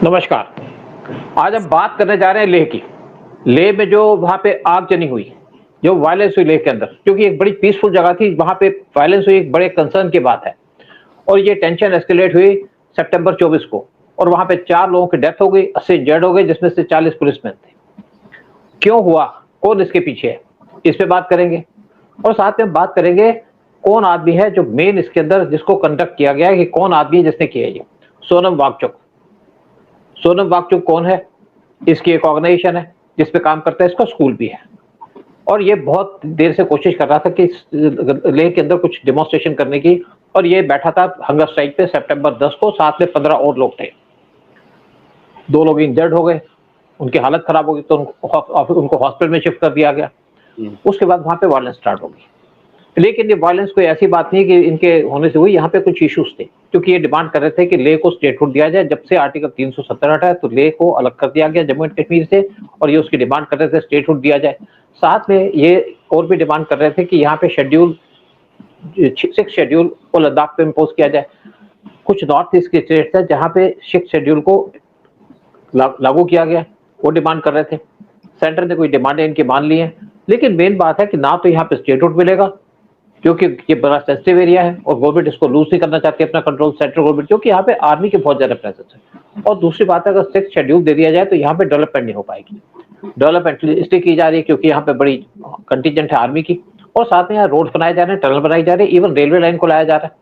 नमस्कार। आज हम बात करने जा रहे हैं लेह की। लेह में जो वहाँ पे आगजनी हुई, जो वायलेंस हुई लेह के अंदर, क्योंकि एक बड़ी पीसफुल जगह थी, वहाँ पे वायलेंस हुई, एक बड़े कंसर्न की बात है। और ये टेंशन एस्केलेट हुई सितंबर 24 को, और वहाँ पे 4 लोगों की डेथ हो गई, 80 इंजर्ड हो गए, जिसमें से 40 पुलिसमैन थे। क्यों हुआ? कौन इसके पीछे है? इस पे बात करेंगे। और साथ में बात करेंगे कौन आदमी है जो मेन इसके अंदर जिसको कंडक्ट किया गया है, कि कौन आदमी है जिसने किया ये। सोनम वांगचुक। सोनम वांगचुक कौन है? इसकी एक ऑर्गेनाइजेशन है जिस पे काम करता है, इसका स्कूल भी है। और ये बहुत देर से कोशिश कर रहा था कि लेह के अंदर कुछ डेमोन्स्ट्रेशन करने की, और ये बैठा था हंगर स्ट्राइक पे सितंबर 10 को, साथ में 15 और लोग थे। 2 लोग इंजर्ड हो गए, उनकी हालत खराब हो गई, तो उनको हॉस्पिटल में शिफ्ट कर दिया गया। उसके बाद वहां पे वायलेंस स्टार्ट हो गई। लेकिन ये वायलेंस कोई ऐसी बात नहीं कि इनके होने से हुई, यहाँ पे कुछ इश्यूज थे, क्योंकि ये डिमांड कर रहे थे कि लेह को स्टेटहुड दिया जाए। जब से आर्टिकल 370 हटा है तो लेह को अलग कर दिया गया जम्मू एंड कश्मीर से, और ये उसकी डिमांड कर रहे थे स्टेटहुड दिया जाए। साथ में ये और भी डिमांड कर रहे थे कि यहाँ पे शेड्यूल 6 शेड्यूल को लद्दाख पे इम्पोज किया जाए। कुछ नॉर्थ ईस्ट के स्टेट्स है जहाँ पे 6 शेड्यूल को लागू किया गया, वो डिमांड कर रहे थे। सेंटर ने कोई डिमांडें इनकी मान ली है, लेकिन मेन बात है कि ना तो यहाँ पे स्टेटहुड मिलेगा, क्योंकि ये बड़ा सेंसिटिव एरिया है, और गवर्नमेंट इसको लूज नहीं करना चाहती अपना कंट्रोल, सेंट्रल गवर्नमेंट, क्योंकि यहाँ पे आर्मी के बहुत ज्यादा प्रेजेंस है। और दूसरी बात है, अगर 6 शेड्यूल दे दिया जाए तो यहाँ पे डेवलपमेंट नहीं हो पाएगी। डेवलपमेंट इसलिए की जा रही है क्योंकि यहाँ पे बड़ी कंटीजेंट है आर्मी की, और साथ में यहाँ रोड बनाए जा रहे हैं, टनल बनाई जा रही है, इवन रेलवे लाइन को लाया जा रहा है।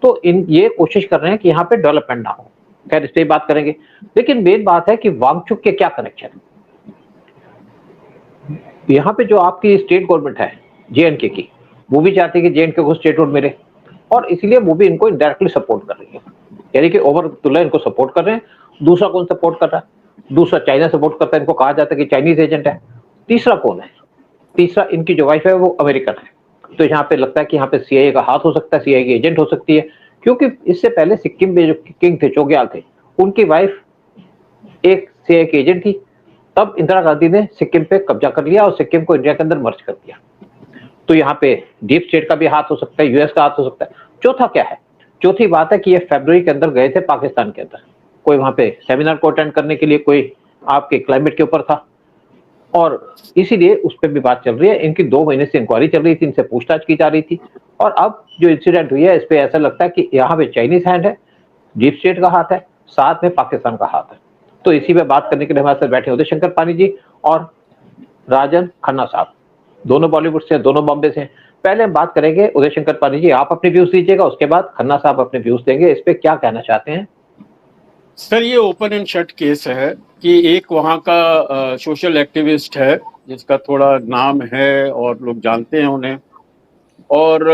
तो ये कोशिश कर रहे हैं कि यहाँ पे डेवलपमेंट ना हो। खैर, इस पर बात करेंगे, लेकिन मेन बात है कि वांगचुक के क्या कनेक्शन है। यहाँ पे जो आपकी स्टेट गवर्नमेंट है जेएनके की, वो भी चाहती है कि जेएनके को स्टेटहुड मिले, और इसलिए वो भी इनको इनडायरेक्टली सपोर्ट कर रही है, यानी कि ओवरतुल्ला इनको सपोर्ट कर रहे हैं। दूसरा कौन सपोर्ट कर रहा है? दूसरा चाइना सपोर्ट करता है, इनको कहा जाता है कि चाइनीज एजेंट है। तीसरा कौन है? तीसरा इनकी जो वाइफ है वो अमेरिकन है। तो यहाँ पे लगता है कि यहाँ पे सीआईए का हाथ हो सकता है, सीआईए की एजेंट हो सकती है, क्योंकि इससे पहले सिक्किम में जो किंग थे, चोग्याल थे, उनकी वाइफ एक सीआईए की एजेंट थी। तब इंदिरा गांधी ने सिक्किम पे कब्जा कर लिया और सिक्किम को इंडिया के अंदर मर्ज कर दिया। तो यहाँ पे डीप स्टेट का भी हाथ हो सकता है, यूएस का हाथ हो सकता है। चौथा क्या है? चौथी बात है कि ये फरवरी के अंदर गए थे पाकिस्तान के अंदर, कोई वहां पे सेमिनार को अटेंड करने के लिए, कोई आपके क्लाइमेट के ऊपर था, और इसीलिए उस पर भी बात चल रही है। इनकी 2 महीने से इंक्वायरी चल रही थी, इनसे पूछताछ की जा रही थी, और अब जो इंसिडेंट हुई है इस पे ऐसा लगता है कि यहाँ पे चाइनीज हैंड है, डीप स्टेट का हाथ है, साथ में पाकिस्तान का हाथ है। तो इसी पे बात करने के लिए हमारे साथ बैठे उदय शंकर पानी जी और राजन खन्ना साहब, दोनों बॉलीवुड से, दोनों बॉम्बे से। पहले हम बात करेंगे उदय शंकर पानी जी, आप अपने व्यूज दीजिएगा, उसके बाद खन्ना साहब अपने व्यूज देंगे। इस पे क्या कहना चाहते हैं? सर, ये ओपन एंड शट केस है कि एक वहाँ का सोशल एक्टिविस्ट है जिसका थोड़ा नाम है और लोग जानते हैं उन्हें, और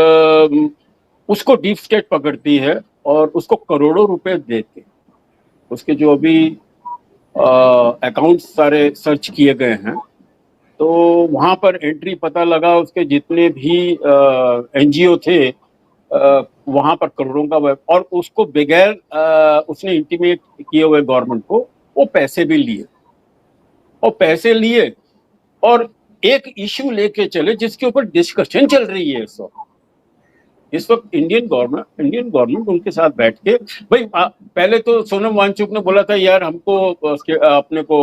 उसको डीप स्टेट पकड़ती है और उसको करोड़ों रुपए देते। उसके जो अभी अकाउंट्स सारे सर्च किए गए हैं, तो वहाँ पर एंट्री पता लगा, उसके जितने भी एनजीओ थे वहां पर करोड़ों का, और उसको बगैर उसने इंटीमेट किए हुए गवर्नमेंट को वो पैसे भी लिए, और पैसे लिए और एक इश्यू लेके चले जिसके ऊपर डिस्कशन चल रही है इस वक्त इंडियन गवर्नमेंट उनके साथ बैठ के, भाई पहले तो सोनम वांगचुक ने बोला था यार हमको अपने को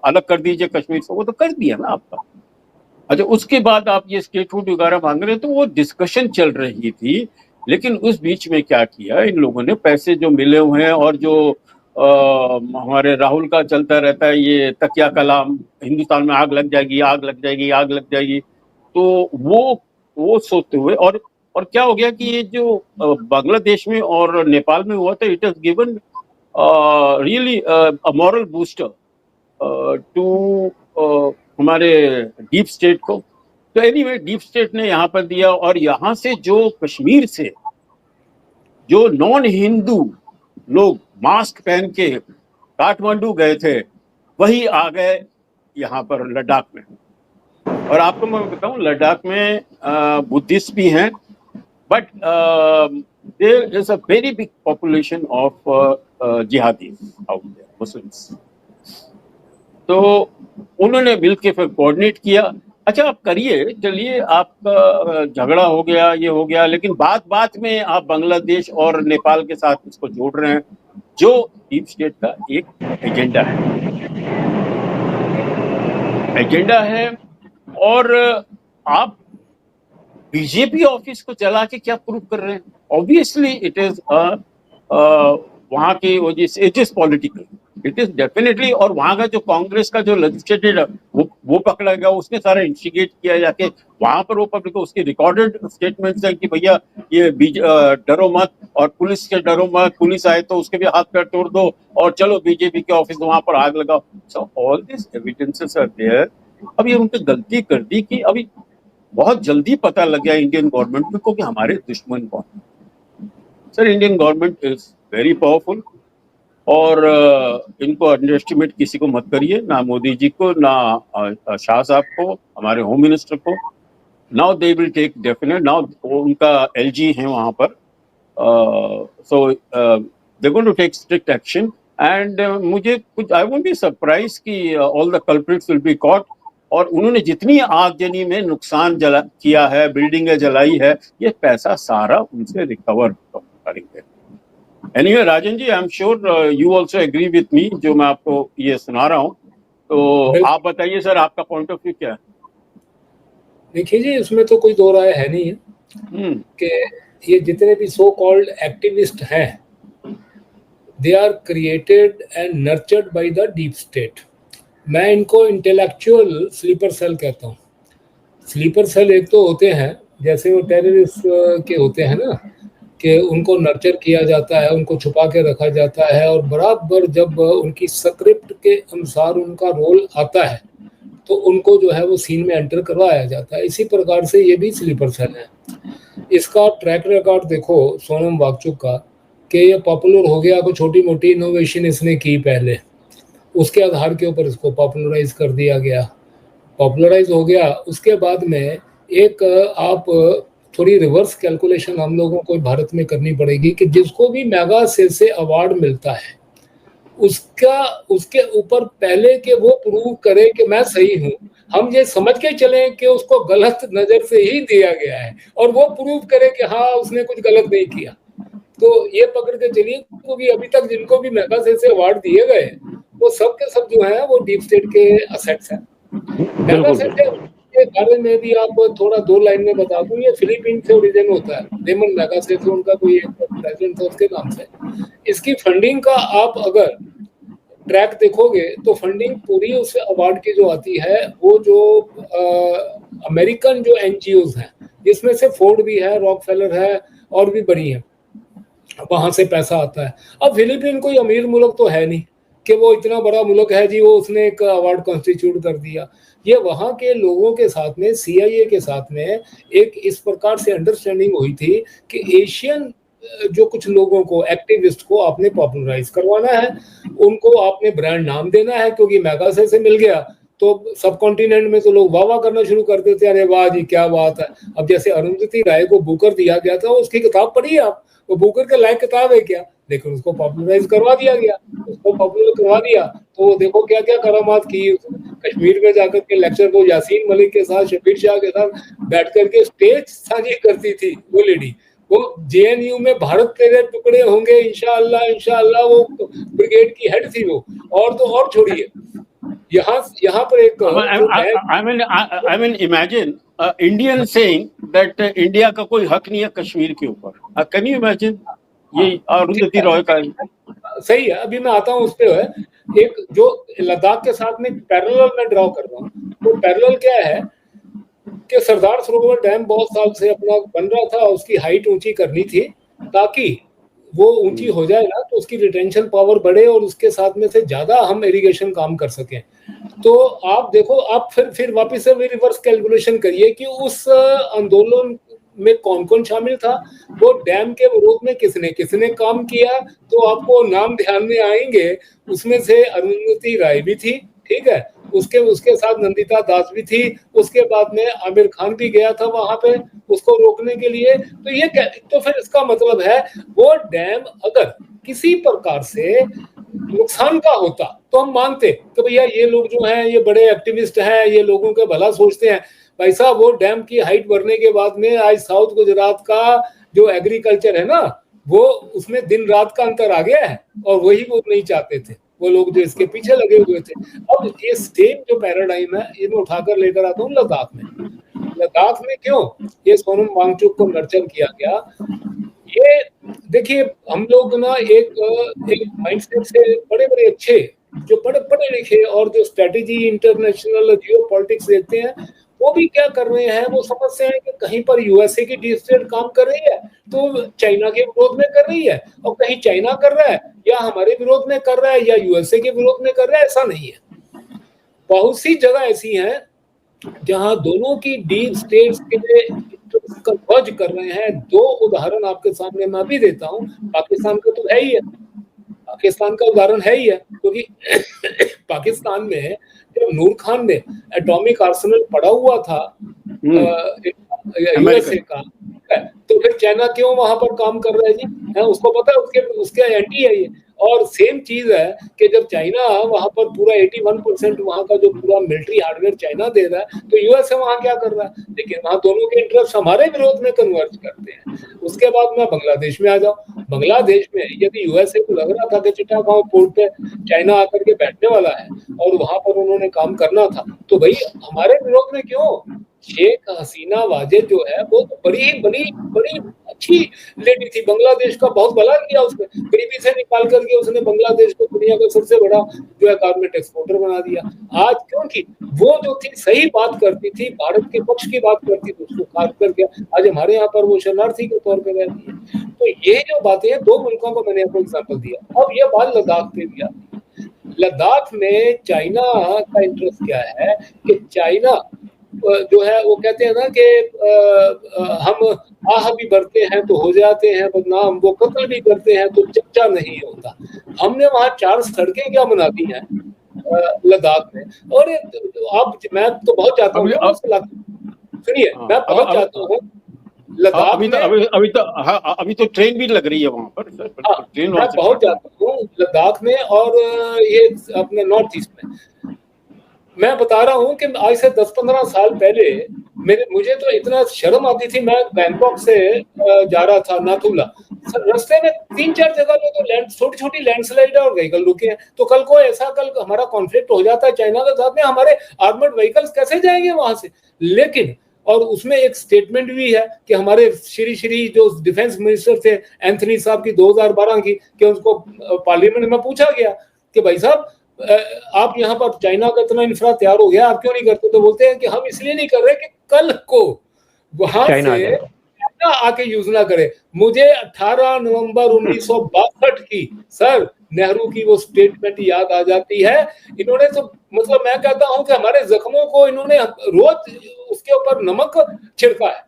अलग कर दीजिए कश्मीर से, वो तो कर दिया ना आपका। अच्छा, उसके बाद आप ये स्टेटहुड वगैरह मांग रहे हैं, तो वो डिस्कशन चल रही थी। लेकिन उस बीच में क्या किया इन लोगों ने, पैसे जो मिले हुए हैं, और जो हमारे राहुल का चलता रहता है ये तकिया कलाम, हिंदुस्तान में आग लग जाएगी, आग लग जाएगी, आग लग जाएगी, तो वो सोचते हुए, और क्या हो गया कि ये जो बांग्लादेश में और नेपाल में हुआ था, it has given really a moral booster to हमारे डीप स्टेट को। तो एनीवे डीप स्टेट ने यहाँ पर दिया, और यहाँ से जो कश्मीर से जो नॉन हिंदू लोग मास्क पहन के काठमांडू गए थे, वही आ गए यहाँ पर लद्दाख में। और आपको मैं बताऊं, लद्दाख में बुद्धिस्ट भी हैं, but there is a very big population of jihadis out there, Muslims. तो उन्होंने मिलकर फिर कोऑर्डिनेट किया। अच्छा, आप करिए, चलिए, आपका झगड़ा हो गया, ये हो गया, लेकिन बात बात में आप बांग्लादेश और नेपाल के साथ इसको जोड़ रहे हैं। जो डीप स्टेट का एक एजेंडा है। और आप बीजेपी ऑफिस को जला के क्या प्रूव कर रहे हैं? ऑब्वियसली इट इज वहां की वजह से it is political, it is definitely. और वहां का जो कांग्रेस का जो लेजिस्लेटिव वो पकड़ा गया, उसने सारा इंस्टिगेट किया जाके वहां पर। वो पब्लिक उसके रिकॉर्डेड स्टेटमेंट्स है कि भैया ये डरो मत, और पुलिस के डरो मत, पुलिस आए तो उसके भी हाथ पैर तोड़ दो, और चलो बीजेपी के ऑफिस वहां पर आग लगाओ। So all this evidences are there. अब ये उनकी गलती कर दी कि अभी बहुत जल्दी पता लग गया इंडियन गवर्नमेंट को कि हमारे दुश्मन कौन है। Sir, Indian government is very powerful, और इनको अंडर एस्टिमेट किसी को मत करिए, ना मोदी जी को, ना शाह साहब को, हमारे होम मिनिस्टर को। Now they will take definite, now उनका एलजी है वहां पर, so they going to take strict action. And मुझे कुछ, आई वोंट बी सरप्राइज कि all the culprits will be caught. और उन्होंने जितनी आगजनी में नुकसान किया है, बिल्डिंगें जलाई है, ये पैसा सारा उनसे रिकवर करेंगे। Anyway Rajan ji, I am sure you also agree with me जो मैं आपको ये सुना रहा हूँ। तो आप बताइए सर, आपका पॉइंट ऑफ व्यू क्या है? देखिए जी, इसमें तो कोई दो राय है नहीं है कि ये जितने भी सो कॉल्ड एक्टिविस्ट हैं, they are created and nurtured by the deep state. मैं इनको इंटेलेक्चुअल स्लीपर सेल कहता हूँ। स्लीपर सेल एक तो होते हैं जैसे वो टेररिस्ट के होते हैं ना, कि उनको नर्चर किया जाता है, उनको छुपा के रखा जाता है, और बराबर जब उनकी स्क्रिप्ट के अनुसार उनका रोल आता है तो उनको जो है वो सीन में एंटर करवाया जाता है। इसी प्रकार से ये भी स्लीपर सेल है। इसका ट्रैक रिकॉर्ड देखो सोनम वांगचुक का, कि ये पॉपुलर हो गया, कोई छोटी मोटी इनोवेशन इसने की पहले, उसके आधार के ऊपर इसको पॉपुलराइज कर दिया गया, पॉपुलराइज हो गया। उसके बाद में एक आप थोड़ी रिवर्स कैलकुलेशन हम लोगों को भारत में करनी पड़ेगी कि जिसको भी मेगा सेल से अवार्ड मिलता है उसका उसके ऊपर पहले कि वो प्रूव करे कि मैं सही हूँ। हम ये समझ के चले कि उसको गलत नजर से ही दिया गया है, और वो प्रूव करे कि हाँ उसने कुछ गलत नहीं किया। तो ये पकड़ के चलिए, क्योंकि अभी तक जिनको भी मेगा सेल से अवार्ड दिए गए वो सब के सब जो है वो डीप स्टेट के असेट्स हैं। मेगा सेल के बारे में भी आप थोड़ा दो लाइन में बता दूं, ये फिलीपीन से ओरिजिन होता है। रेमन मैगासे से उनका कोई एक प्रेसिडेंट था, उसके नाम से। इसकी फंडिंग का आप अगर ट्रैक देखोगे तो फंडिंग पूरी उस अवार्ड की जो आती है वो जो अमेरिकन जो एनजीओज हैं, जिसमें से फोर्ड भी है, रॉकफेलर है, और भी बड़ी है, वहां से पैसा आता है। अब फिलीपीन कोई अमीर मुल्क तो है नहीं कि वो इतना बड़ा मुल्क है जी वो उसने एक अवार्ड कॉन्स्टिट्यूट कर दिया। ये वहां के लोगों के साथ में, सीआईए के साथ में एक इस प्रकार से अंडरस्टैंडिंग हुई थी कि एशियन जो कुछ लोगों को, एक्टिविस्ट को आपने पॉपुलराइज करवाना है, उनको आपने ब्रांड नाम देना है, क्योंकि मेगासेल से मिल गया तो सब कॉन्टिनेंट में तो लोग वाह वाह करना शुरू कर देते हैं, अरे वाह जी क्या बात है। अब जैसे अरुंधति राय को बुकर दिया गया था, उसकी किताब पढ़ी है आप, वो बुकर के लायक किताब है क्या, लेकिन उसको पॉपुलराइज करवा दिया गया, उसको पॉपुलर करवा दिया तो देखो क्या क्या करामात की। कश्मीर में जाकर के लेक्चर को यासीन मलिक के साथ, शबीर शाह के साथ बैठ करके स्टेज साझी करती थी वो लेडी। वो जेएनयू में भारत तेरे टुकड़े होंगे इंशाअल्लाह इंशाअल्लाह, वो ब्रिगेड की हेड थी वो। और तो और छोड़िए, यहाँ पर एक I mean imagine Indian saying that India का कोई हक नहीं है कश्मीर के ऊपर। Can you imagine? ये अरुंधति रॉय का सही है। अभी मैं आता हूँ उस पे, एक जो लद्दाख के साथ में पैरेलल में ड्रॉ कर रहा हूँ, तो पैरेलल क्या है कि सरदार सरोवर डैम बहुत साल से अपना बन रहा था, उसकी हाइट ऊंची करनी थी ताकि वो ऊंची हो जाए ना तो उसकी रिटेंशन पावर बढ़े और उसके साथ में से ज्यादा हम इरिगेशन काम कर सकें। तो आप देखो, आप फिर वापस से रिवर्स कैलकुलेशन करिए कि उस आंदोलन में कौन कौन शामिल था, वो डैम के विरोध में किसने किसने काम किया, तो आपको नाम ध्यान में आएंगे। उसमें से अरुंधति राय भी थी, ठीक है, उसके साथ नंदिता दास भी थी, उसके बाद में आमिर खान भी गया था वहां पे उसको रोकने के लिए। तो ये तो फिर इसका मतलब है वो डैम अगर किसी प्रकार से नुकसान का होता तो हम मानते कि भैया ये लोग जो हैं ये बड़े एक्टिविस्ट हैं, ये लोगों का भला सोचते हैं। भाई साहब, वो डैम की हाइट बढ़ने के बाद में आज साउथ गुजरात का जो एग्रीकल्चर है ना, वो उसमें दिन रात का अंतर आ गया है, और वही वो नहीं चाहते थे, वो लोग जो इसके पीछे लगे हुए थे। अब ये सेम जो पैराडाइम है ये मैं उठाकर लेकर आता हूँ लद्दाख में। लद्दाख में क्यों ये सोनम वांगचुक को नर्चर किया गया? ये देखिए, हम लोग ना एक माइंडसेट से बड़े बड़े अच्छे, जो बड़े पढ़े लिखे और जो स्ट्रेटेजी इंटरनेशनल जियो पॉलिटिक्स देखते हैं, वो भी क्या कर रहे हैं, वो समझते हैं कि कहीं पर यूएसए की डीप स्टेट काम कर रही है तो चाइना के विरोध में कर रही है, और कहीं चाइना कर रहा है या हमारे विरोध में कर रहा है या यूएसए के विरोध में कर रहा है। ऐसा नहीं है, बहुत सी जगह ऐसी हैं जहां दोनों की डीप स्टेट्स के कन्वर्ज कर रहे हैं। दो उदाहरण आपके सामने मैं भी देता हूं, पाकिस्तान का तो है ही है, पाकिस्तान का उदाहरण है ही है, क्योंकि पाकिस्तान में जब नूर खान ने एटॉमिक आर्सेनल पड़ा हुआ था यूएसए का, तो फिर चाइना क्यों वहां पर काम कर रहा है जी? उसको पता है उसके एंटी है ये। और सेम चीज है कि जब चाइना वहां पर पूरा 81% वहां का जो पूरा मिलिट्री हार्डवेयर चाइना दे रहा है, तो यूएसए वहां क्या कर रहा है? लेकिन वहां दोनों के इंटरेस्ट हमारे विरोध में कन्वर्ज करते हैं। उसके बाद मैं बांग्लादेश में आ जाऊं। बांग्लादेश में यदि यूएसए को लग रहा था कि चिटागांव पोर्ट पे चाइना आकर के बैठने वाला है और वहां पर उन्होंने काम करना था, तो भाई हमारे विरोध में क्यों? शेख हसीना वाजेद जो है वो तो बड़ी अच्छी लेडी थी, बांग्लादेश का बहुत भला किया उसने, गरीबी से निकाल करके उसने बांग्लादेश को दुनिया का सबसे बड़ा जो है गारमेंट एक्सपोर्टर बना दिया। आज क्योंकि वो जो थी सही बात करती थी, भारत के पक्ष की बात करती थी, उसको खास करके आज हमारे यहाँ पर वो शरणार्थी के तौर पर रहती है। तो ये जो बातें हैं, दो मुल्कों को मैंने आपको एग्जाम्पल दिया। अब ये बात लद्दाख पे भी आती है। लद्दाख में चाइना का इंटरेस्ट क्या है कि चाइना जो है वो कहते हैं ना कि हम आह भी भरते हैं तो हो जाते हैं बदनाम, वो कत्ल भी करते हैं तो चर्चा नहीं होता। हमने वहां 4 सड़कें क्या बना दी हैं लद्दाख में। और आप, मैं तो बहुत चाहता हूँ, सुनिए, मैं बहुत चाहता हूँ लद्दाख में, अभी तो ट्रेन भी लग रही है वहां पर। ट्रेन मैं बहुत चाहता हूँ लद्दाख में और ये अपने नॉर्थ ईस्ट में। मैं बता रहा हूँ कि आज से 10-15 साल पहले मुझे तो इतना शर्म आती थी। मैं बैंकॉक से जा रहा था नाथुला, रास्ते में 3-4 जगह पे तो छोटी छोटी लैंडस्लाइड और व्हीकल रुके हैं। तो कल हमारा कॉन्फ्लिक्ट हो जाता है चाइना के साथ में, हमारे आर्मर्ड व्हीकल्स कैसे जाएंगे वहां से? लेकिन और उसमें एक स्टेटमेंट भी है कि हमारे श्री जो डिफेंस मिनिस्टर थे एंथनी साहब की 2012 की, कि उसको पार्लियामेंट में पूछा गया कि भाई साहब आप यहाँ पर चाइना का इतना इंफ्रा तैयार हो गया, आप क्यों नहीं करते? तो बोलते हैं कि हम इसलिए नहीं कर रहे कि कल को वहां से चाइना आके यूज ना करे। मुझे 18 नवंबर 1962 की सर नेहरू की वो स्टेटमेंट याद आ जाती है। इन्होंने तो मतलब मैं कहता हूं कि हमारे जख्मों को इन्होंने रोज उसके ऊपर नमक छिड़का है।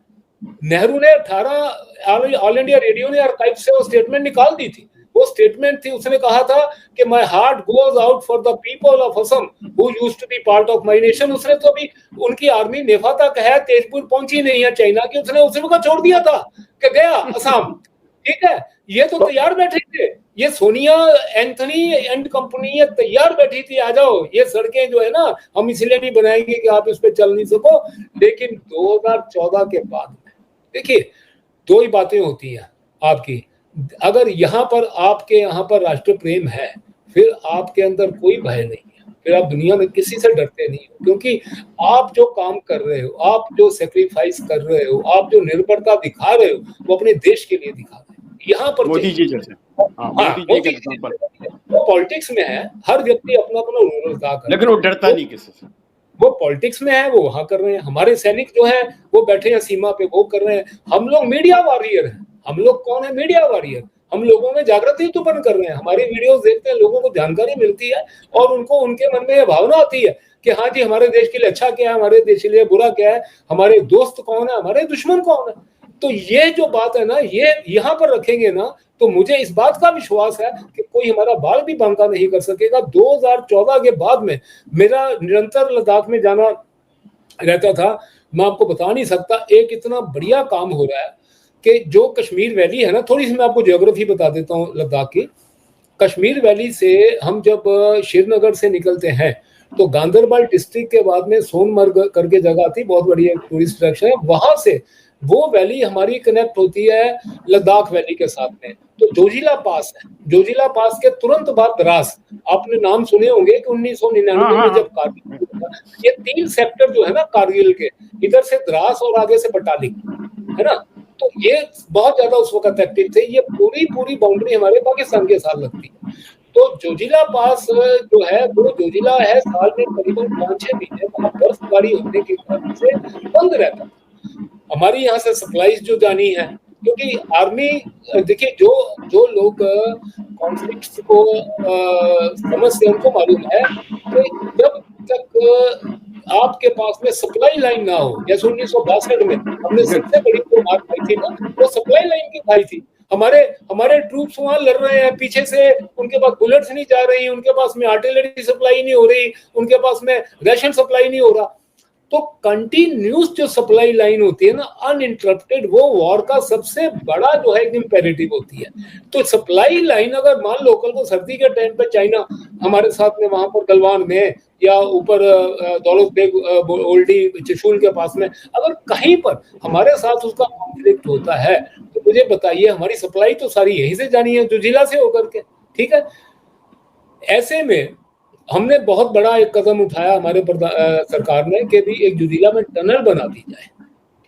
नेहरू ने 18 ऑल इंडिया रेडियो ने आर्काइव से वो स्टेटमेंट निकाल दी थी। वो स्टेटमेंट थी, उसने कहा था कि my heart goes out for the people of Assam who used to be part of my nation. उसने तो अभी उनकी आर्मी नेफा तक है, तेजपुर पहुंची नहीं है चाइना की, उसने उसी वक्त छोड़ दिया था कि गया असम। ठीक है, ये तो तैयार बैठे थे, ये सोनिया एंथनी एंड कंपनी ये तैयार बैठी थी, आ जाओ ये सड़कें जो है ना हम इसलिए नहीं बनाएंगे कि आप इस पे चल नहीं सको। लेकिन 2014 के बाद देखिए दो ही बातें होती हैं आपकी। अगर यहाँ पर आपके यहाँ पर राष्ट्र प्रेम है, फिर आपके अंदर कोई भय नहीं है, फिर आप दुनिया में किसी से डरते नहीं हो, क्योंकि आप जो काम कर रहे हो, आप जो सेक्रीफाइस कर रहे हो, आप जो निर्भरता दिखा रहे हो, वो अपने देश के लिए दिखा रहे हो। यहाँ पर मोदी जी जैसे वो पॉलिटिक्स में है, हर व्यक्ति अपना अपना रोल अदा कर, लेकिन वो डरता नहीं किसी से। वो पॉलिटिक्स में है, वो वहां कर रहे हैं। हमारे सैनिक जो है वो बैठे हैं सीमा पे, वो कर रहे हैं। हम लोग मीडिया वॉरियर हैं। हम लोग कौन है? Media warrior. हम लोगों में जागृति उत्पन्न कर रहे हैं, हमारी वीडियोस देखते हैं, लोगों को जानकारी मिलती है और उनको उनके मन में यह भावना आती है कि हाँ जी हमारे देश के लिए अच्छा क्या है, हमारे देश के लिए बुरा क्या है, हमारे दोस्त कौन है, हमारे दुश्मन कौन है। तो ये जो बात है ना, ये यहाँ पर रखेंगे ना, तो मुझे इस बात का विश्वास है कि कोई हमारा बाल भी बांका नहीं कर सकेगा। 2014 के बाद में मेरा निरंतर लद्दाख में जाना रहता था। मैं आपको बता नहीं सकता, एक इतना बढ़िया काम हो रहा है कि जो कश्मीर वैली है ना, थोड़ी सी मैं आपको ज्योग्राफी बता देता हूँ लद्दाख की। कश्मीर वैली से हम जब श्रीनगर से निकलते हैं तो गांदरबल डिस्ट्रिक्ट के बाद में सोनमर्ग करके जगह थी, बहुत बड़ी टूरिस्ट अट्रैक्शन है। वहां से वो वैली हमारी कनेक्ट होती है लद्दाख वैली के साथ में। तो जोजिला पास है, जोजिला पास के तुरंत बाद द्रास, आपने नाम सुने होंगे कि 1999 में जब कारगिल, ये 3 सेक्टर जो है ना कारगिल के, इधर से द्रास और आगे से बटालिक, है ना, तो ये बहुत ज्यादा उस वक्त एक्टिव थे। ये पूरी बाउंड्री हमारे पाकिस्तान के साथ लगती है। तो जोजिला पास जो है वो जोजिला है, साल में करीबन 5-6 महीने वहां बर्फबारी होने की वजह से बंद रहता है। हमारी यहाँ से सप्लाईज जो जानी है, क्योंकि आर्मी, देखिए जो लोग कॉन्फ्लिक्ट्स को समझते हैं उनको मालूम है कि जब तक आपके पास में सप्लाई लाइन ना हो, जैसे 1962 में हमने सबसे बड़ी जो मार खाई थी ना, वो सप्लाई लाइन की खाई थी। हमारे ट्रूप्स वहां लड़ रहे हैं, पीछे से उनके पास बुलेट्स नहीं जा रही, उनके पास में आर्टिलरी सप्लाई नहीं हो रही, उनके पास में राशन सप्लाई नहीं हो रहा। तो कंटिन्यूस जो सप्लाई लाइन होती है ना, अनइंटरप्टेड, वो वॉर का सबसे बड़ा जो है इम्पेरेटिव होती है। तो सप्लाई लाइन अगर मान लो कल को सर्दी के टाइम पे चाइना हमारे साथ में वहां पर गलवान में या ऊपर दौलत बेग ओल्डी त्रिशूल के पास में अगर कहीं पर हमारे साथ उसका कॉन्फ्लिक्ट होता है, तो मुझे बताइए हमारी सप्लाई तो सारी यहीं से जानी है, जोजिला से होकर के, ठीक है। ऐसे में हमने बहुत बड़ा एक कदम उठाया हमारे सरकार ने कि भी एक जोजिला में टनल बना दी जाए,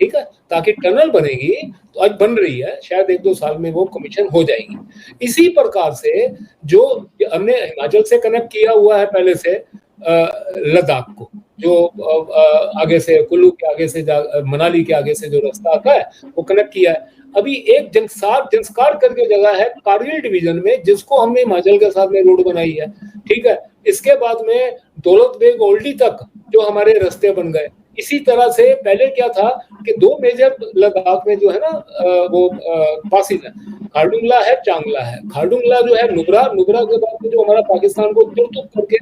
ठीक है, ताकि टनल बनेगी, तो आज बन रही है, शायद 1-2 साल में वो कमीशन हो जाएगी। इसी प्रकार से जो हमने हिमाचल से कनेक्ट किया हुआ है पहले से लद्दाख को, जो आगे से कुल्लू के आगे से मनाली के आगे से जो रास्ता आता है वो कनेक्ट किया है। अभी एक जंस्कार करके जगह है कारगिल डिवीजन में, जिसको हमने हिमाचल के साथ में रोड बनाई है, ठीक है। इसके बाद में दौलत बेग ओल्डी तक जो हमारे रास्ते बन गए। इसी तरह से पहले क्या था कि 2 मेजर लद्दाख में जो है ना वो पासिस है, खारदुंगला है, चांगला है। खारदुंगला जो है नुब्रा के बाद में जो हमारा पाकिस्तान को तुर करके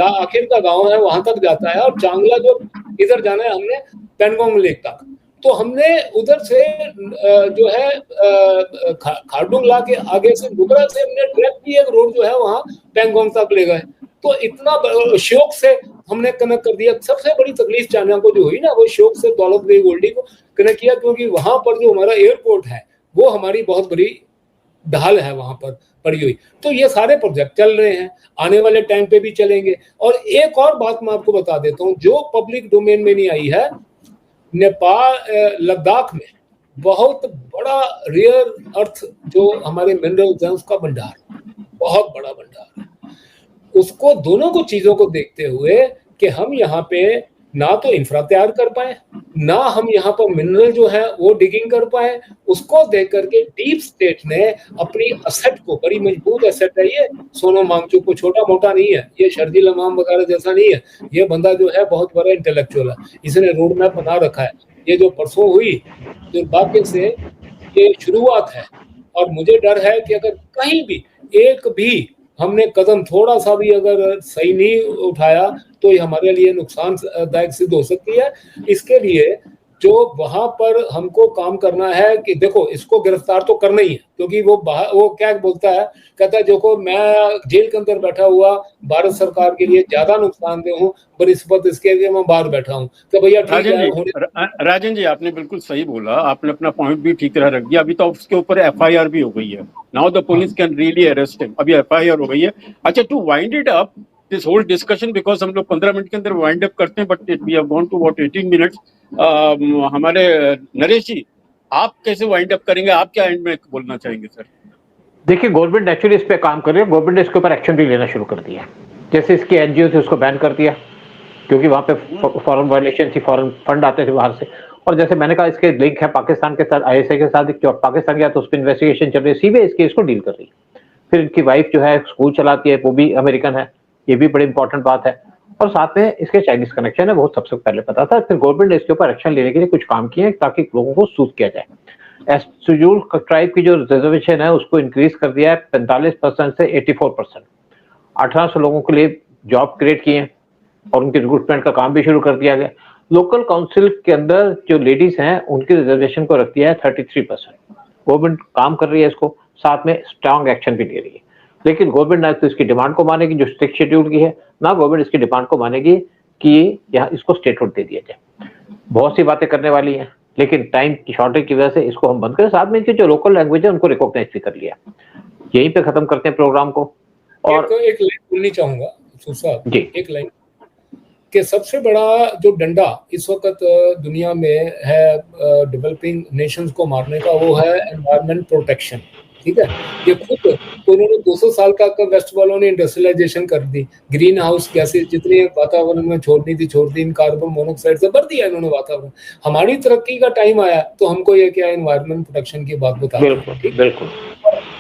आखिर का गांव है वहां तक जाता है, और चांगला जो इधर जाना है हमने पेंगोंग लेक तक। तो हमने उधर से जो है खारदुंगला के आगे से नुब्रा से हमने डायरेक्टली एक रोड जो है वहां पेंगोंग तक ले गए। तो इतना शौक से हमने कनेक्ट कर दिया। सबसे बड़ी तकलीफ चाइना को जो हुई ना, वो शौक से दौलत बेग ओल्डी को कनेक्ट किया, क्योंकि वहां पर जो हमारा एयरपोर्ट है वो हमारी बहुत बड़ी ढाल है वहां पर पड़ी हुई। तो ये सारे प्रोजेक्ट चल रहे हैं, आने वाले टाइम पे भी चलेंगे। और एक और बात मैं आपको बता देता हूँ जो पब्लिक डोमेन में नहीं आई है, नेपाल लद्दाख में बहुत बड़ा रेयर अर्थ जो हमारे मिनरल्स हैं उसका भंडार, बहुत बड़ा भंडार है। उसको दोनों को चीजों को देखते हुए कि हम यहाँ पे ना तो इंफ्रा तैयार कर पाए, ना हम यहाँ पर मिनरल जो है वो डिगिंग कर पाए, उसको देख करके डीप स्टेट ने अपनी असेट को, बड़ी मजबूत असेट है ये, सोनम वांगचुक को छोटा मोटा नहीं है ये, शर्जील इमाम वगैरह जैसा नहीं है ये बंदा, जो है बहुत बड़ा इंटेलेक्चुअल है, इसने रोड मैप बना रखा है। ये जो परसों हुई दुर्भाग्य से ये शुरुआत है, और मुझे डर है कि अगर कहीं भी एक भी हमने कदम थोड़ा सा भी अगर सही नहीं उठाया तो ये हमारे लिए नुकसानदायक सिद्ध हो सकती है। इसके लिए जो वहां पर हमको काम करना है कि देखो इसको गिरफ्तार तो करना ही है, क्योंकि वो क्या बोलता है, कहता है देखो मैं जेल के अंदर बैठा हुआ भारत सरकार के लिए ज्यादा नुकसानदेह हूँ बनिस्बत इसके लिए मैं बाहर बैठा हूँ। तो भैया राजन जी आपने बिल्कुल सही बोला, आपने अपना पॉइंट भी ठीक तरह रख दिया। अभी तो उसके ऊपर FIR भी हो गई है, now the police can really arrest him, अभी FIR हो गई है। अच्छा, to wind it up this whole discussion, because हम लोग 15 मिनट के अंदर वाइंड अप करते हैं, but we have gone to what 18 minutes. हमारे नरेश जी आप कैसे वाइंड अप करेंगे, आप क्या एंड में बोलना चाहेंगे सर? देखिए गवर्नमेंट एक्चुअली इस पे काम कर रही है, गवर्नमेंट ने इसके ऊपर एक्शन भी लेना शुरू कर दिया। जैसे इसकी NGO थी उसको बैन कर दिया, क्योंकि वहां पे फॉरेन वायलेशन थी, फॉरेन फंड आते थे बाहर से। और जैसे मैंने कहा इसके लिंक है पाकिस्तान के साथ, ISI के साथ, पाकिस्तान गया तो उस पर इन्वेस्टिगेशन चल रही है, CBI इस केस को डील कर रही है। फिर इनकी वाइफ जो है स्कूल चलाती है, वो भी अमेरिकन है, ये भी बड़ी इंपॉर्टेंट बात है। और साथ में इसके चाइनीज कनेक्शन है, बहुत सबसे पहले पता था। फिर गवर्नमेंट ने इसके ऊपर एक्शन लेने के लिए कुछ काम किए ताकि लोगों को सूद किया जाए। शेड्यूल ट्राइब की जो रिजर्वेशन है उसको इंक्रीज कर दिया है 45% से 84%। 1800 लोगों के लिए जॉब क्रिएट किए और उनके रिक्रूटमेंट का काम भी शुरू कर दिया गया। लोकल काउंसिल के अंदर जो लेडीज हैं उनकी रिजर्वेशन को रख दिया है 33%। गवर्नमेंट काम कर रही है इसको, साथ में स्ट्रांग एक्शन भी ले रही है। लेकिन गवर्नमेंट ना तो इसकी डिमांड को मानेगी जो स्ट्रिक्ट शेड्यूल की है, ना गवर्नमेंट इसकी डिमांड को मानेगी कि यहाँ इसको स्टेटहुड दे दिया जाए। बहुत सी बातें करने वाली हैं, लेकिन टाइम की शॉर्टेज की वजह से इसको हम बंद करें। साथ में इनकी जो लोकल लैंग्वेज है उनको रिकॉग्नाइज भी कर लिया। यहीं पे खत्म करते हैं प्रोग्राम को। और एक लाइन बोलनी चाहूंगा साहब जी, एक लाइन कि सबसे बड़ा जो डंडा इस वक्त दुनिया में है डेवलपिंग नेशंस को मारने का, वो है एनवायरनमेंट प्रोटेक्शन। ठीक है, ये खुद तो उन्होंने 200 साल का वेस्ट वालों ने इंडस्ट्रियलाइजेशन कर दी, ग्रीन हाउस गैसेज जितनी वातावरण में छोड़नी थी छोड़ दी, इन कार्बन मोनोऑक्साइड से भर दिया इन्होंने वातावरण। हमारी तरक्की का टाइम आया तो हमको ये क्या एनवायरनमेंट प्रोटेक्शन की बात बता दी। बिल्कुल बिल्कुल।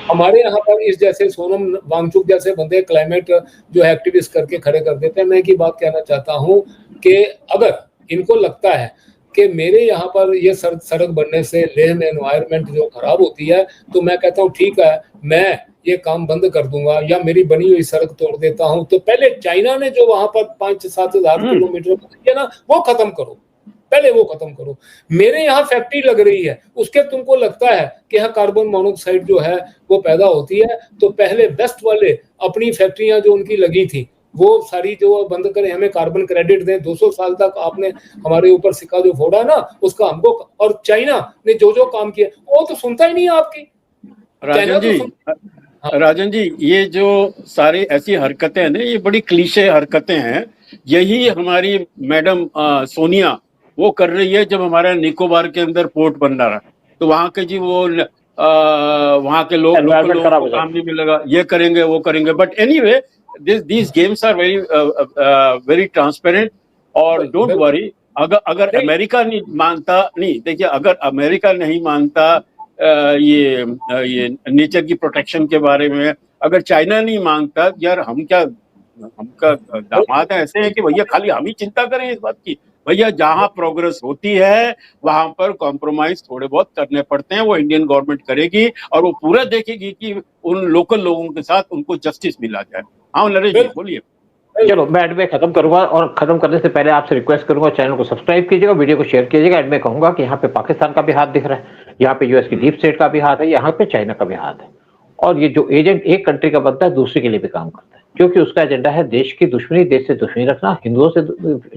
हमारे यहाँ पर इस जैसे सोनम वांगचुक जैसे बंदे क्लाइमेट जो एक्टिविस्ट करके खड़े कर देते हैं। मैं की बात कहना चाहता हूँ कि अगर इनको लगता है कि मेरे यहाँ पर ये सड़क बनने से लेह में एनवायरनमेंट जो खराब होती है, तो मैं कहता हूँ ठीक है, मैं ये काम बंद कर दूंगा या मेरी बनी हुई सड़क तोड़ देता हूँ। तो पहले चाइना ने जो वहां पर 5-7 हजार किलोमीटर किया ना, वो खत्म करो, पहले वो खत्म करो। मेरे यहाँ फैक्ट्री लग रही है, उसके तुमको लगता है कि यहाँ कार्बन मोनोऑक्साइड जो है वो पैदा होती है, तो पहले वेस्ट वाले अपनी फैक्ट्रियां जो उनकी लगी थी वो सारी जो बंद करें, हमें कार्बन क्रेडिट दें। 200 साल तक आपने हमारे ऊपर सिक्का जो फोड़ा ना उसका हमको, और चाइना ने जो जो काम किया वो तो सुनता ही नहीं है आपकी। राजन जी, ये जो सारी ऐसी हरकतें हैं ना, ये बड़ी क्लीशे हरकतें हैं। यही हमारी मैडम सोनिया वो कर रही है जब हमारा निकोबार के अंदर पोर्ट बन रहा है, तो वहां के जी वो वहां के लोकल लोगों को काम नहीं मिलेगा, ये करेंगे वो करेंगे। But anyway, these games are very transparent। और डोंट वरी, अगर अमेरिका नहीं मानता, नहीं देखिए, अगर अमेरिका नहीं मानता ये नेचर की प्रोटेक्शन के बारे में, अगर चाइना नहीं मांगता, यार हम क्या, हमका दामाद ऐसे हैं कि भैया खाली हम ही चिंता करें इस बात की। भैया जहां प्रोग्रेस होती है वहां पर कॉम्प्रोमाइज थोड़े बहुत करने पड़ते हैं, वो इंडियन गवर्नमेंट करेगी और वो पूरा देखेगी कि उन लोकल लोगों के साथ उनको जस्टिस मिला जाए। हाँ नरेश जी बोलिए। चलो मैं एड में खत्म करूंगा, और खत्म करने से पहले आपसे रिक्वेस्ट करूंगा चैनल को सब्सक्राइब कीजिएगा, वीडियो को शेयर कीजिएगा। एड में कहूंगा कि यहाँ पे पाकिस्तान का भी हाथ दिख रहा है, यहाँ पे यूएस की डीप स्टेट का भी हाथ है, यहाँ पे चाइना का भी हाथ है। और ये जो एजेंट एक कंट्री का बनता है दूसरे के लिए भी काम करता है, क्योंकि उसका एजेंडा है देश की दुश्मनी, देश से दुश्मनी रखना, हिंदुओं से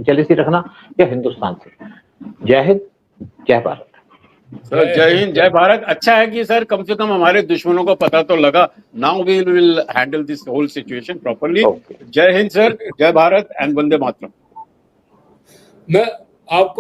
जेलसी रखना या हिंदुस्तान से। जय हिंद, जय भारत। सर जय हिंद, जय भारत। अच्छा है कि सर कम से कम हमारे दुश्मनों को पता तो लगा। Now we will handle this whole situation properly. जय हिंद सर, जय भारत एंड वंदे मातरम। मैं आपको